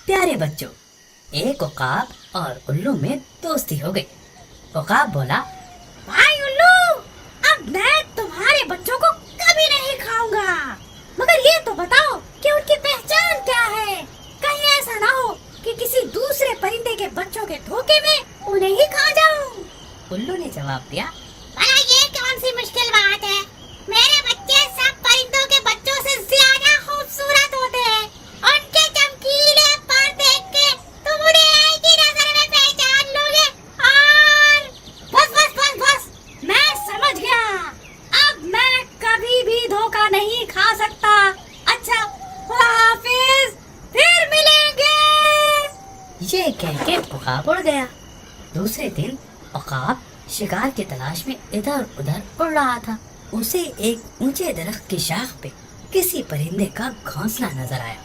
प्यारे बच्चों, एक उकाब और उल्लू में दोस्ती हो गई। उकाब बोला, भाई उल्लू, अब मैं तुम्हारे बच्चों को कभी नहीं खाऊंगा, मगर ये तो बताओ कि उनकी पहचान क्या है। कहीं ऐसा ना हो कि किसी दूसरे परिंदे के बच्चों के धोखे में उन्हें ही खा जाऊं। उल्लू ने जवाब दिया, भला ये कौन सी मुश्किल बात है। मेरे बच्चे सब परिंदों के बच्चों से ज्यादा खूबसूरत होते हैं। उनके चमकीले पर देख के तुम उन्हें एक ही नजर में पहचान लोगे। और बस बस बस बस, मैं समझ गया। अब मैं कभी भी धोखा नहीं खा सकता। अच्छा, खुदा हाफिज, फिर मिलेंगे। ये कह के उकाब उड़ गया। दूसरे दिन उकाब शिकार की तलाश में इधर उधर उड़ रहा था। उसे एक ऊंचे दरख्त की शाख पे किसी परिंदे का घोंसला नजर आया।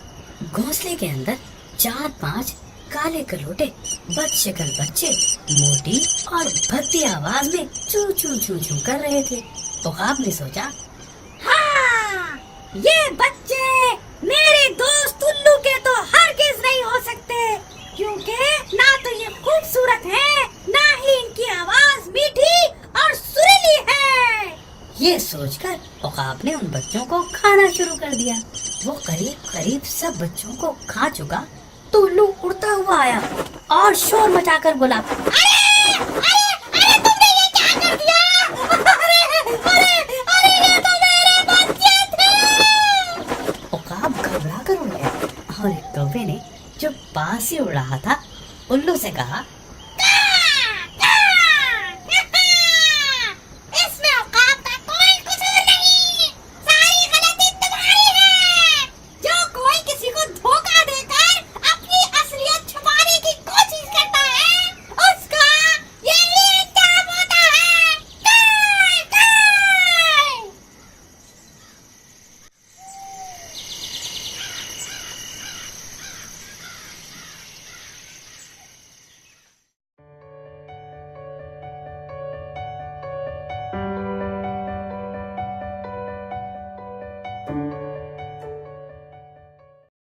घोंसले के अंदर 4-5 काले कलोटे बदशक्ल बच्चे मोटी और भद्दी आवाज में चू चू चू चू कर रहे थे। उकाब ने सोचा, हाँ, ये बच्चे मेरे दोस्त उल्लू के तो हरगिज नहीं हो सकते, क्योंकि ना तो ये खूबसूरत है, ना ही इनकी आवाज मीठी और सुरीली है। ये सोचकर उकाब ने उन बच्चों को खाना शुरू कर दिया। वो करीब करीब सब बच्चों को खा चुका तो उल्लू उड़ता हुआ आया और शोर मचाकर बोला, अरे अरे अरे, तुमने ये क्या कर दिया? अरे अरे अरे, ये तो मेरे बच्चे थे। उकाब घबरा कर उड़ गया और एक कौवे ने जो पास ही उड़ रहा था उल्लू से कहा,